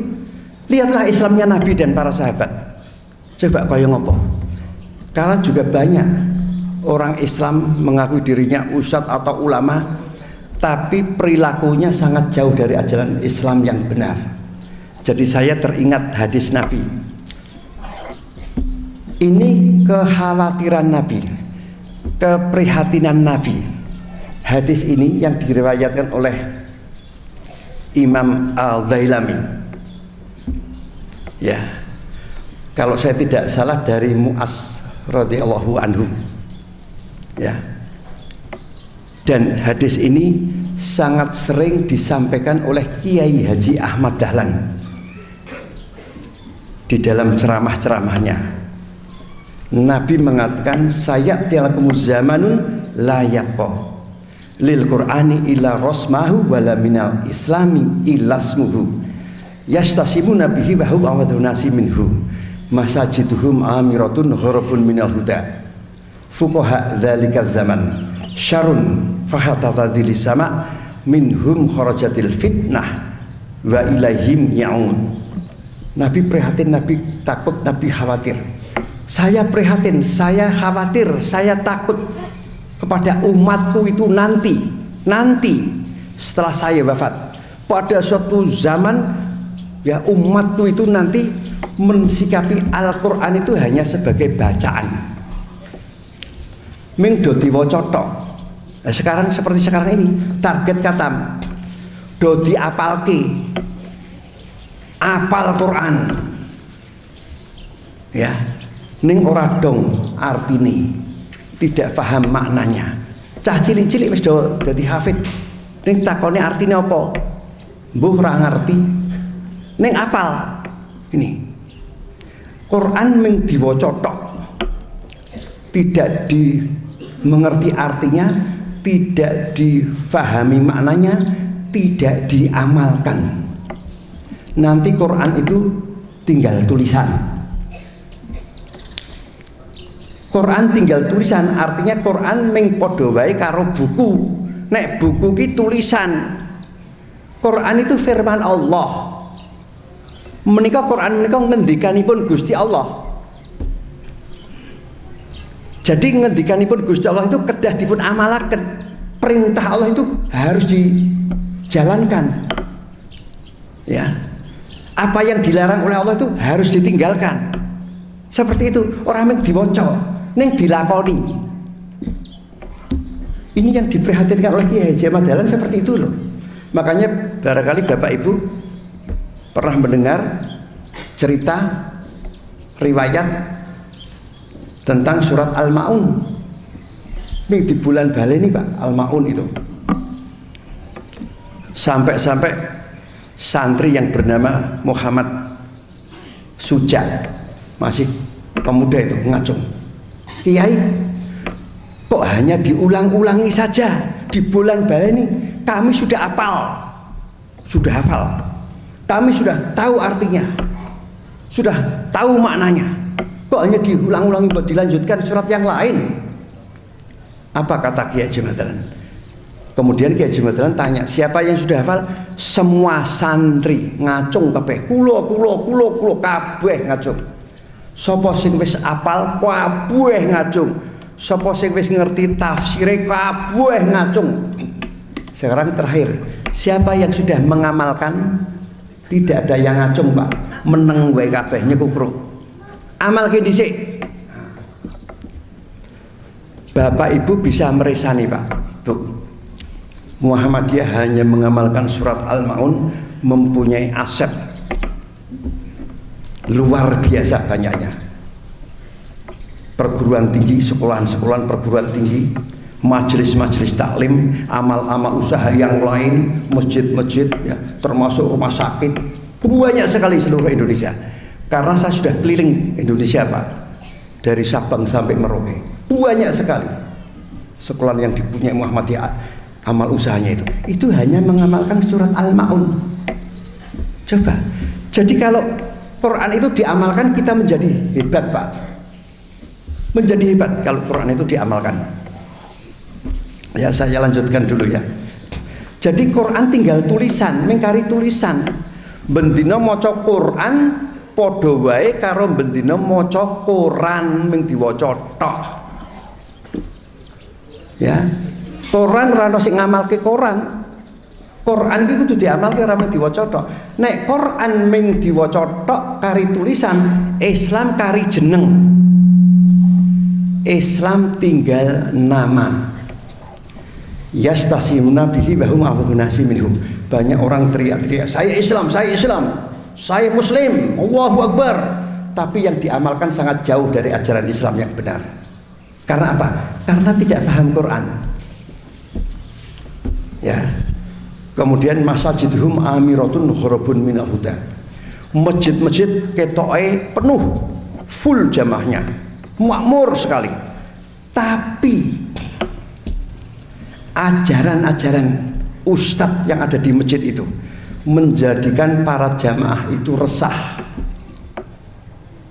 Lihatlah Islamnya Nabi dan para sahabat. Coba kaya ngopo. Karena juga banyak orang Islam mengakui dirinya ustadz atau ulama, tapi perilakunya sangat jauh dari ajaran Islam yang benar. Jadi saya teringat hadis Nabi. Ini kekhawatiran Nabi, keprihatinan Nabi. Hadis ini yang diriwayatkan oleh Imam Al-Dailami. Ya, kalau saya tidak salah dari Mu'az radhiyallahu anhu. Ya. Dan hadis ini sangat sering disampaikan oleh Kiai Haji Ahmad Dahlan di dalam ceramah-ceramahnya. Nabi mengatakan, sayatilakumuz zamanun la yaqo lil Qur'ani illa rasmahu wala minal islami illasmuhu yastasimuna bihi wa hum awadunasi minhu masajiduhum amiratun gharabun minal huda fuqaha dzalika zaman syarun fahatatadil sama minhum kharajatil fitnah wa ilaihim ya'un. Nabi prihatin, Nabi takut, Nabi khawatir. Saya prihatin, saya khawatir, saya takut kepada umatku itu nanti setelah saya wafat, pada suatu zaman ya umatku itu nanti mensikapi Al-Quran itu hanya sebagai bacaan. Ming do diwaca tok. Nah, sekarang seperti sekarang ini target katam do diapalke, apal Quran ya ning ora dong artine, tidak paham maknanya. Cah cilik-cilik wis do dadi hafid, ning takone artine apa mbuh ora ngerti, ning apal. Ini Quran ming diwaca tok, tidak dimengerti artinya, tidak difahami maknanya, tidak diamalkan. Nanti Quran itu tinggal tulisan. Quran tinggal tulisan, artinya Quran ming padha wae karo buku. Nek buku ki tulisan. Quran itu firman Allah. Menika Quran menika ngendikanipun Gusti Allah. Jadi ngendikanipun Gusti Allah itu kedah dipun amalaken. Perintah Allah itu harus dijalankan. Ya. Apa yang dilarang oleh Allah itu harus ditinggalkan. Seperti itu, orang ming diwaca ning dilakoni. Ini yang diperhatikan oleh Kiai Haji Ahmad Dahlan seperti itu loh. Makanya barangkali Bapak Ibu pernah mendengar cerita riwayat tentang surat Al-Maun. Ini di bulan Baleni Pak, Al-Maun itu. Sampai-sampai santri yang bernama Muhammad Suja, masih pemuda itu, ngacung. Kiai, kok hanya diulang-ulangi saja di bulan Baleni? kami sudah hafal, kami sudah tahu artinya, sudah tahu maknanya. Kok hanya diulang-ulang buat dilanjutkan surat yang lain? Apa kata Kiai Haji Madlan? Kemudian Kiai Haji Madlan tanya, siapa yang sudah hafal? Semua santri ngacung kabeh, kulo kabeh ngacung. Sapa sing wis apal kabeh ngacung. Sapa sing wis ngerti tafsire kabeh ngacung. Sekarang terakhir, siapa yang sudah mengamalkan? Tidak ada yang ngacung, Pak. Meneng wae kabeh nyekukruk. Amalke dhisik. Bapak Ibu bisa meresani, Pak. Tuh. Muhammadiyah hanya mengamalkan surat Al-Maun mempunyai aset luar biasa banyaknya. Perguruan tinggi, sekolahan-sekolahan perguruan tinggi, majelis-majelis taklim, amal-amal usaha yang lain, masjid-masjid, ya, termasuk rumah sakit, banyak sekali seluruh Indonesia. Karena saya sudah keliling Indonesia, Pak, dari Sabang sampai Merauke, banyak sekali sekolahan yang dipunyai Muhammadiyah, amal usahanya itu hanya mengamalkan surat Al-Maun. Coba, jadi kalau Quran itu diamalkan, kita menjadi hebat, Pak. Menjadi hebat kalau Quran itu diamalkan. Ya, saya lanjutkan dulu ya. Jadi Quran tinggal tulisan, mengkari tulisan. Bendina maca Quran padha wae karo bendina maca koran ming diwaca tok. Ya. Koran ora ono sing ngamalke koran. Quran iki kudu diamalke ora mung diwaca tok. Nek Quran ming diwaca tok kari tulisan, Islam kari jeneng. Islam tinggal nama. Yastasimuna bihi wa hum abudunasi minhum. Banyak orang teriak-teriak, saya Islam, saya Muslim, Allahu Akbar. Tapi yang diamalkan sangat jauh dari ajaran Islam yang benar. Karena apa? Karena tidak paham Quran. Ya. Kemudian masajidhum amiratun khurabun minal huda. Masjid-masjid ketoke penuh, full jamaahnya, makmur sekali. Tapi ajaran-ajaran ustadz yang ada di masjid itu menjadikan para jamaah itu resah.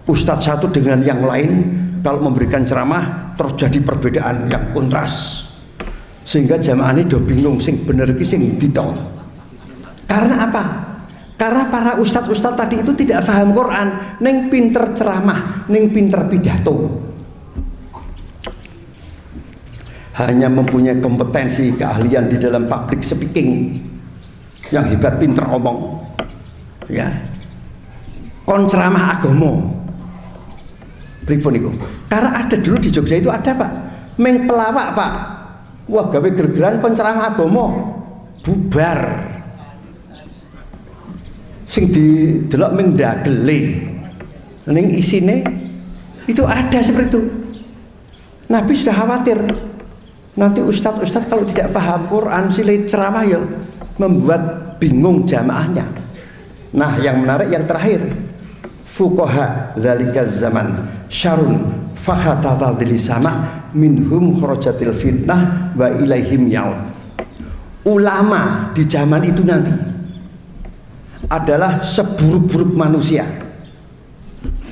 Ustadz satu dengan yang lain kalau memberikan ceramah terjadi perbedaan yang kontras, sehingga jamaah ini udah bingung sing bener ki sing ditol. Karena apa? Karena para ustadz tadi itu tidak paham Quran, neng pinter ceramah, neng pinter pidato. Hanya mempunyai kompetensi, keahlian di dalam public speaking yang hebat, pinter omong, ya. Kon ceramah agama. Pripun iku? Karena ada dulu di Jogja itu ada, Pak, meng pelawak, Pak. Wah, gawe gergeran kon ceramah agama, bubar. Sing didelok meng dagele. Ning isine itu ada seperti itu. Nabi sudah khawatir. Nanti ustadz kalau tidak paham Quran silih ceramah ya membuat bingung jamaahnya. Nah, yang menarik yang terakhir, fuqaha dzalika zaman syarun fakhatatadil sama minhum kharajatil fitnah wa ilaihim yaud. Ulama di zaman itu nanti adalah seburuk-buruk manusia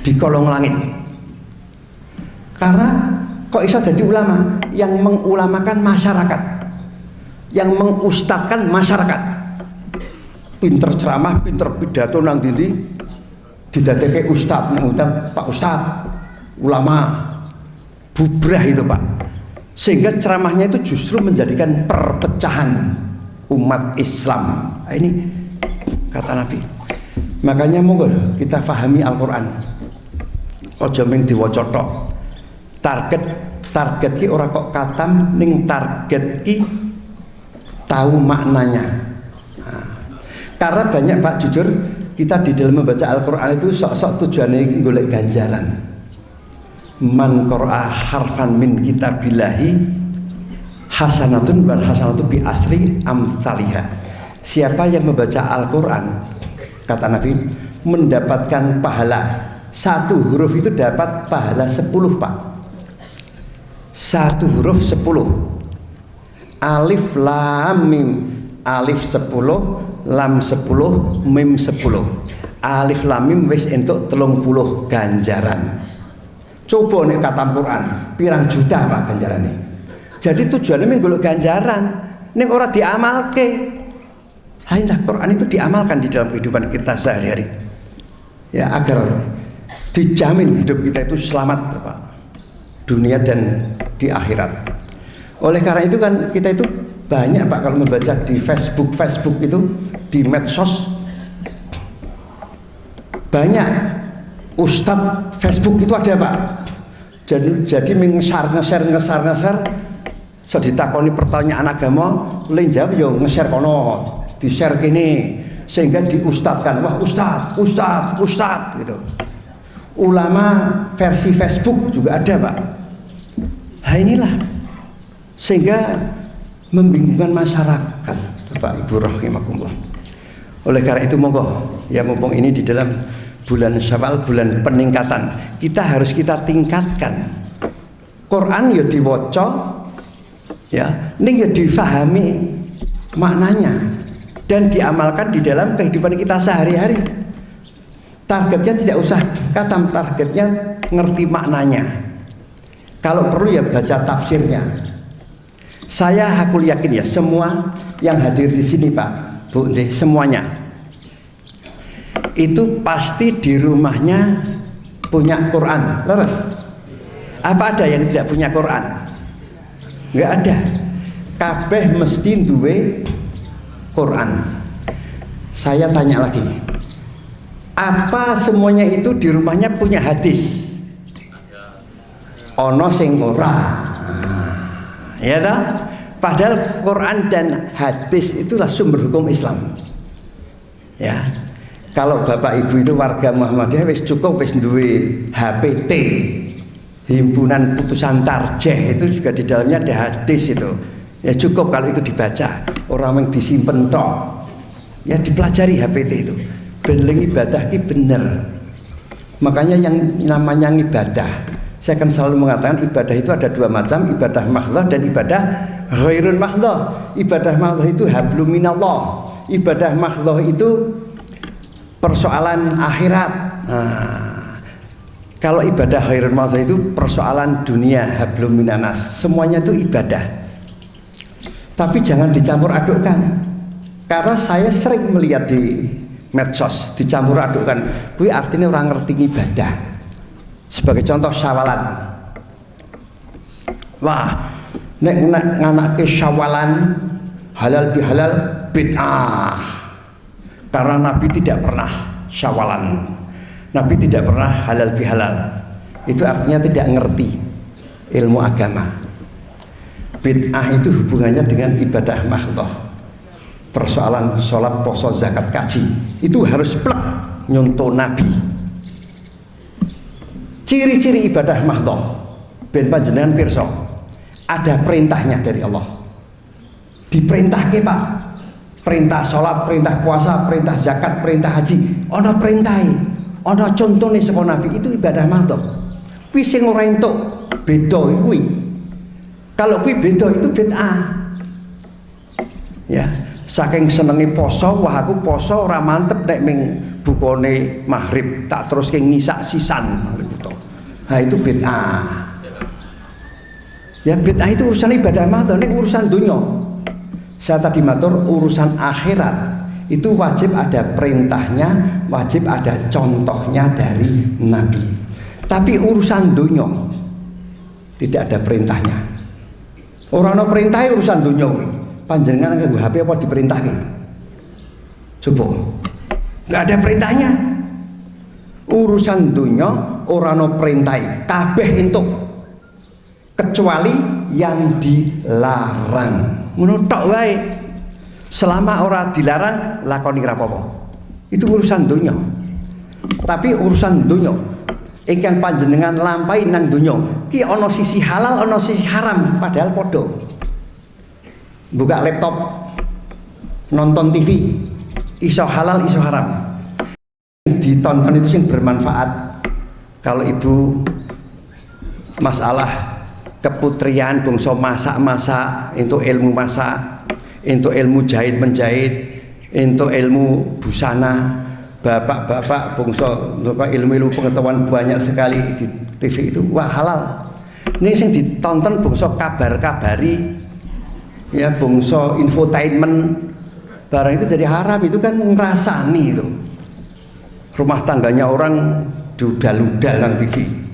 di kolong langit. Karena kok bisa jadi ulama yang mengulamakan masyarakat, yang mengustadkan masyarakat, pinter ceramah, pinter pidato nang dindi didadeke ustad, nang Pak Ustad, ulama, bubrah itu, Pak. Sehingga ceramahnya itu justru menjadikan perpecahan umat Islam. Nah, ini kata Nabi. Makanya monggo kita fahami Al-Qur'an. Aja mung diwaca tok. Target ki ora kok katam, ning target ki tahu maknanya. Nah, karena banyak, Pak, jujur kita di dalam membaca Al-Qur'an itu sok-sok tujuannya golek ganjaran. Man qara'a harfan min kitabillahi hasanatun wal hasanatu bi asri amsalihha. Siapa yang membaca Al-Qur'an, kata Nabi, mendapatkan pahala. Satu huruf itu dapat pahala 10, Pak. Satu huruf 10. Alif lam mim alif 10, lam 10, mim 10. Alif lam mim wis entuk 30 ganjaran. Coba nek katam Quran, pirang juta Pak ganjarane. Jadi tujuannya menggolok ganjaran, ning ora diamalke. Hanya Quran itu diamalkan di dalam kehidupan kita sehari-hari. Ya, agar dijamin hidup kita itu selamat Pak. Dunia dan di akhirat. Oleh karena itu kan kita itu banyak Pak kalau membaca di Facebook itu, di medsos banyak ustadz Facebook itu ada Pak. Jadi nge-share so ditakoni pertanyaan agama, lain jawab yo nge-share kono, di-share kini sehingga diustadkan. Wah, ustad gitu. Ulama versi Facebook juga ada Pak. Nah inilah sehingga membingungkan masyarakat Bapak Ibu rahimakumullah. Oleh karena itu monggo ya, mumpung ini di dalam bulan Syawal, bulan peningkatan, kita harus kita tingkatkan. Quran ya diwaca ya, ning ya difahami maknanya dan diamalkan di dalam kehidupan kita sehari-hari. Targetnya tidak usah katam, targetnya ngerti maknanya. Kalau perlu ya baca tafsirnya. Saya hakul yakin ya, semua yang hadir di sini Pak, Bu, semuanya itu pasti di rumahnya punya Quran. Leres? Apa ada yang tidak punya Quran? Enggak ada. Kabeh mesti duwe Quran. Saya tanya lagi, apa semuanya itu di rumahnya punya hadis? Ono sing ora. Ya toh? Padahal Quran dan hadis itulah sumber hukum Islam. Ya. Kalau Bapak Ibu itu warga Muhammadiyah wis cukup wis duwe HPT, himpunan putusan tarjih, itu juga di dalamnya ada hadis itu. Ya cukup kalau itu dibaca. Orang yang disimpen tok. Ya dipelajari HPT itu. Ben ibadah ki bener. Makanya yang namanya ibadah, saya akan selalu mengatakan ibadah itu ada dua macam, ibadah mahdhah dan ibadah ghairun mahdhah. Ibadah mahdhah itu hablum minallah. Ibadah mahdhah itu persoalan akhirat. Nah, kalau ibadah ghairun mahdhah itu persoalan dunia, hablum minanas. Semuanya itu ibadah. Tapi jangan dicampur adukkan. Karena saya sering melihat di medsos dicampur adukkan. Kuwi artinya orang ngerti ibadah. Sebagai contoh syawalan. Wah, nek nganake syawalan halal bihalal bid'ah. Karena Nabi tidak pernah syawalan. Nabi tidak pernah halal bihalal. Itu artinya tidak ngerti ilmu agama. Bid'ah itu hubungannya dengan ibadah mahdhah. Persoalan sholat, poso, zakat, kaji itu harus plek nyontoh Nabi. Ciri-ciri ibadah mahdhah ben panjenengan pirsa, ada perintahnya dari Allah. Diperintahke Pak. Perintah sholat, perintah puasa, perintah zakat, perintah haji. Ana perintahe, ana contone saka Nabi, itu ibadah mahdhah. Kuwi sing ora entuk beda kuwi. Kalau kuwi beda itu bid'ah. Ya, saking senenge poso, wah aku poso ora mantep nek ming bukone maghrib tak terus ke ngisak sisan maghrib itu. Nah itu bid'ah. Ya bid'ah itu urusan ibadah mahdhah, nek urusan dunia. Saya tadi matur urusan akhirat itu wajib ada perintahnya, wajib ada contohnya dari Nabi. Tapi urusan dunia tidak ada perintahnya. Orang no perintahnya urusan dunia. Panjenengan nganggo HP apa diperintahke? Coba. Enggak ada perintahnya. Urusan dunia ora ana perintah, kabeh entuk. Kecuali yang dilarang. Ngono tok wae. Selama ora dilarang lakoni ora apa-apa. Itu urusan dunia. Tapi urusan dunia ingkang panjenengan lampahi nang dunia ki ana sisi halal, ana sisi haram, padahal padha. Buka laptop, nonton TV, iso halal iso haram. Ditonton itu yang bermanfaat. Kalau ibu masalah keputrian bangsa masak-masak, itu ilmu masak, untuk ilmu jahit menjahit, untuk ilmu busana, bapak-bapak bungso ilmu-ilmu pengetahuan banyak sekali di TV itu, wah halal. Ini yang ditonton bungso kabar-kabari, ya bungso infotainment, barang itu jadi haram. Itu kan ngerasani itu rumah tangganya orang dudal-udal lang TV.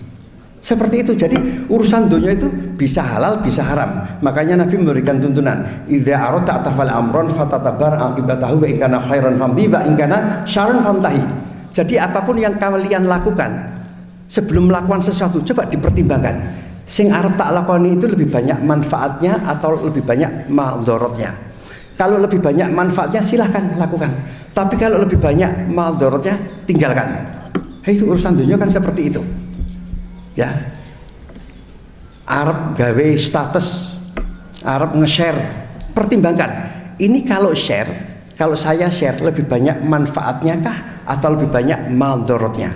Seperti itu. Jadi urusan dunia itu bisa halal, bisa haram. Makanya Nabi memberikan tuntunan, idza aradta tafal amron fatatabar aqibatahu wa in kana khairan famdi wa in kana syarran famtahi. Jadi apapun yang kalian lakukan sebelum melakukan sesuatu, coba dipertimbangkan. Sing arep tak lakoni itu lebih banyak manfaatnya atau lebih banyak maldorotnya. Kalau lebih banyak manfaatnya silahkan lakukan. Tapi kalau lebih banyak maldorotnya tinggalkan. Itu urusan dunia kan seperti itu. Ya, Arab gawe status, Arab nge-share, pertimbangkan. Ini kalau share, kalau saya share lebih banyak manfaatnya kah atau lebih banyak maldorotnya?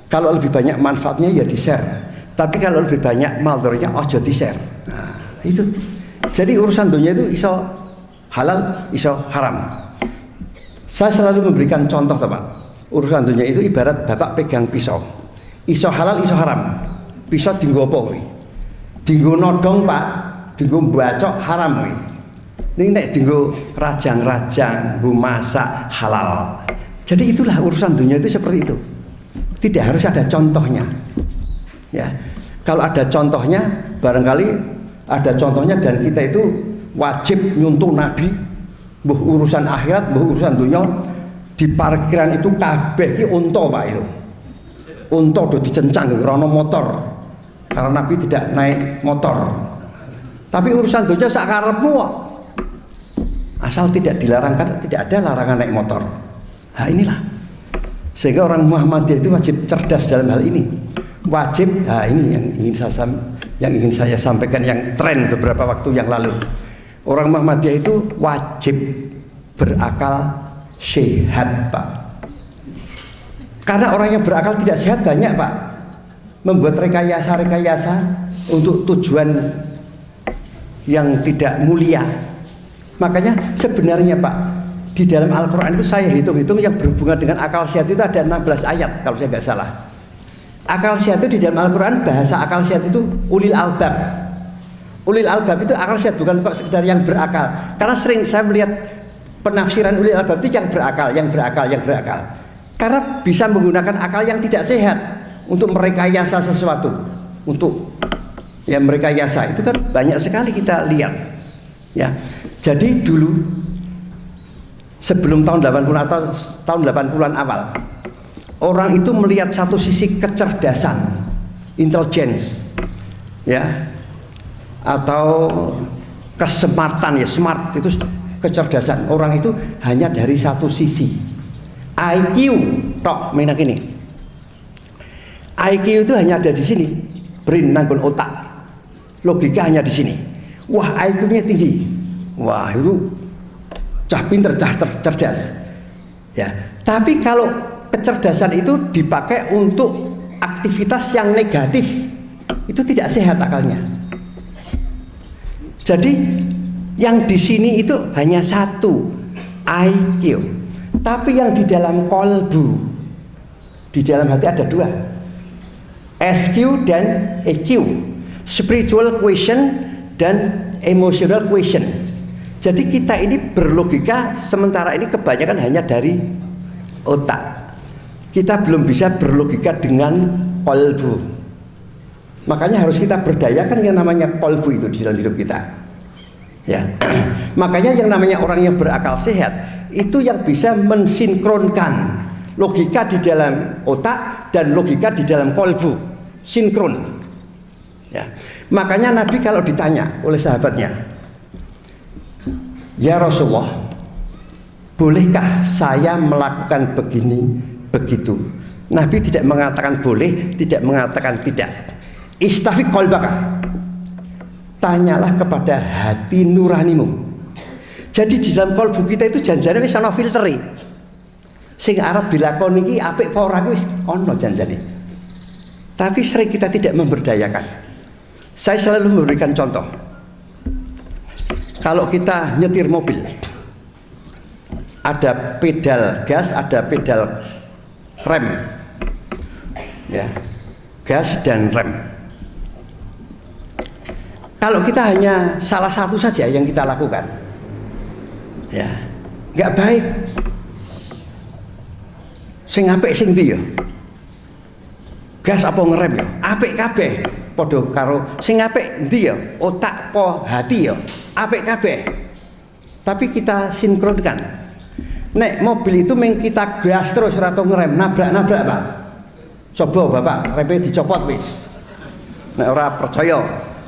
Kalau lebih banyak manfaatnya ya di-share. Tapi kalau lebih banyak maldorotnya ojo di-share. Nah, itu. Jadi urusan dunia itu iso halal, iso haram. Saya selalu memberikan contoh, Pak. Urusan dunia itu ibarat bapak pegang pisau. Iso halal, iso haram. Pisau dinggo apa kuwi? Dinggo nodong, Pak. Dinggo mbacok haram kuwi. Ini nek dinggo rajang-rajang, nggo masak halal. Jadi itulah urusan dunia itu seperti itu. Tidak harus ada contohnya. Ya. Kalau ada contohnya, barangkali ada contohnya dan kita itu wajib nyuntuh Nabi, mbuh urusan akhirat, mbuh urusan dunia. Di parkiran itu kabeh ki unta, Pak, itu. Unta do dicencang rono motor. Karena Nabi tidak naik motor. Tapi urusan dunia sak karepmu kok. Asal tidak dilarangkan, tidak ada larangan naik motor. Nah inilah. Sehingga orang Muhammadiyah itu wajib cerdas dalam hal ini. Wajib, nah ini yang ingin saya sampaikan, yang tren beberapa waktu yang lalu. Orang Muhammadiyah itu wajib berakal sehat, Pak. Karena orang yang berakal tidak sehat banyak, Pak. Membuat rekayasa-rekayasa untuk tujuan yang tidak mulia. Makanya sebenarnya, Pak, di dalam Al-Quran itu saya hitung-hitung yang berhubungan dengan akal sehat itu ada 16 ayat kalau saya nggak salah. Akal sehat itu di dalam Al-Quran, bahasa akal sehat itu ulil albab. Ulil albab itu akal sehat, bukan kok sekedar yang berakal. Karena sering saya melihat penafsiran ulil albab itu yang berakal, yang berakal, yang berakal. Karena bisa menggunakan akal yang tidak sehat untuk merekayasa sesuatu, untuk ya merekayasa itu kan banyak sekali kita lihat. Ya, jadi dulu sebelum tahun 80 atau tahun 80-an awal, orang itu melihat satu sisi kecerdasan, intelligence, ya, atau kesematan, ya smart itu kecerdasan orang itu hanya dari satu sisi. IQ tok menak ini. IQ itu hanya ada di sini, brain nanggon otak. Logika hanya di sini. Wah, IQ-nya tinggi. Wah, itu cah pinter, cah cerdas. Ya, tapi kalau kecerdasan itu dipakai untuk aktivitas yang negatif, itu tidak sehat akalnya. Jadi yang di sini itu hanya satu, IQ. Tapi yang di dalam kolbu, di dalam hati ada dua, SQ dan EQ, spiritual question dan emotional question. Jadi kita ini berlogika, sementara ini kebanyakan hanya dari otak. Kita belum bisa berlogika dengan kolbu. Makanya harus kita berdayakan yang namanya kolbu itu di dalam hidup kita. Ya, makanya yang namanya orang yang berakal sehat itu yang bisa mensinkronkan logika di dalam otak dan logika di dalam kolbu, sinkron. Ya, makanya Nabi kalau ditanya oleh sahabatnya, ya Rasulullah, bolehkah saya melakukan begini begitu? Nabi tidak mengatakan boleh, tidak mengatakan tidak. Istafiq qalbaka, tanyalah kepada hati nuranimu. Jadi di dalam kolbu kita itu janjane wis ana filteri. Sing arep dilakoni iki apik apa ora wis ana janjane. Tapi sering kita tidak memberdayakan. Saya selalu memberikan contoh. Kalau kita nyetir mobil, ada pedal gas, ada pedal rem, ya, gas dan rem. Kalau kita hanya salah satu saja yang kita lakukan, ya, nggak baik. Sing apik sing ndi ya? Gas apa ngerem ya? Apik kabeh. Padha karo sing apik ndi ya? Otak apa hati ya? Apik kabeh. Tapi kita sinkronkan. Nek mobil itu meng kita gas terus ora tau ngerem, nabrak-nabrak, Pak. Coba Bapak, remnya dicopot wis. Nek ora percaya,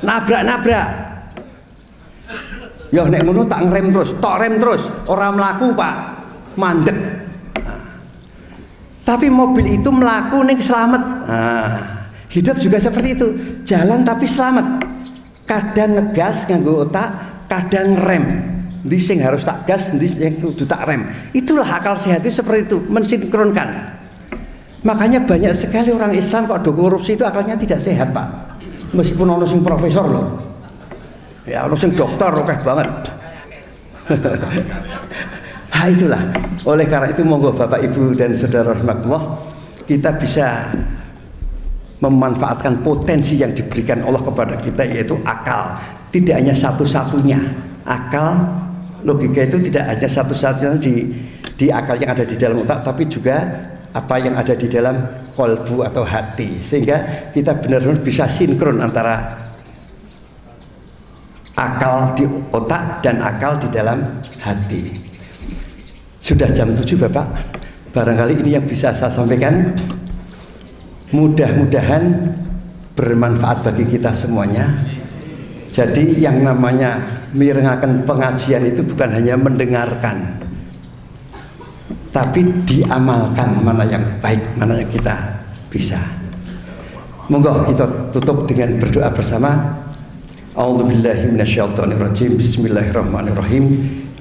nabrak-nabrak. Ya nek ngono tak ngerem terus, tok rem terus, ora mlaku, Pak. Mandek. Tapi mobil itu melaku ning selamat. Hidup juga seperti itu, jalan tapi selamat. Kadang ngegas nganggo otak, kadang rem. Ndi sing harus tak gas, ndi sing kudu tak rem. Itulah akal sehat itu seperti itu, mensinkronkan. Makanya banyak sekali orang Islam kok do korupsi itu akalnya tidak sehat, Pak. Meskipun ono sing profesor loh. Ya ono sing dokter oke banget. Nah itulah, oleh karena itu monggo Bapak Ibu dan Saudara rahmatullah, kita bisa memanfaatkan potensi yang diberikan Allah kepada kita, yaitu akal. Tidak hanya satu-satunya akal, logika itu tidak hanya satu-satunya di akal yang ada di dalam otak, tapi juga apa yang ada di dalam kolbu atau hati, sehingga kita benar-benar bisa sinkron antara akal di otak dan akal di dalam hati. Sudah jam 7 Bapak, barangkali ini yang bisa saya sampaikan. Mudah-mudahan bermanfaat bagi kita semuanya. Jadi yang namanya mirengaken pengajian itu bukan hanya mendengarkan, tapi diamalkan mana yang baik, mana yang kita bisa. Monggo kita tutup dengan berdoa bersama. A'udzubillahi minasyaitonirrajim. Bismillahirrahmanirrahim.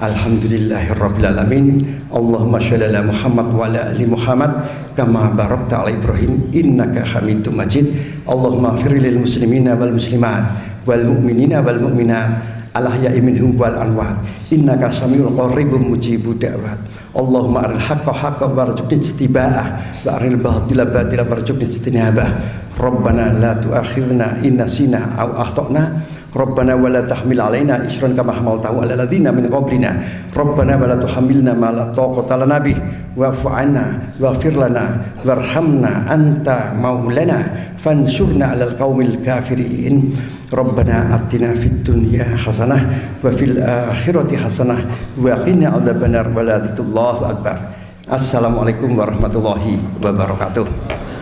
Alhamdulillahirabbil alamin. Allahumma shalli ala Muhammad wa ala ali Muhammad kama barakta ala Ibrahim innaka Hamidum Majid. Allahumma ighfir lil muslimina wal muslimat wal mu'minina wal mu'minat al ahya'i minhum wal amwat innaka samiul qaribum mujibud da'wat. Allahumma aril haqqa haqqan warzuqna ittiba'ah wa aril batila batilan warzuqna ijtinabah. Rabbana la tu'akhirna in nasina aw akhtana. Rabbana wa la tahmil alaina isran kama hamaltahu ala ladzina min qablina. Rabbana wa la tuhammilna ma la taqata lana bih wa'fu 'anna waghfir lana warhamna anta maulana fansurna 'alal qaumil kafirin. Rabbana atina fid dunya hasanah wa fil akhirati hasanah wa qina adzabannar. Wallahu akbar. Assalamualaikum warahmatullahi wabarakatuh.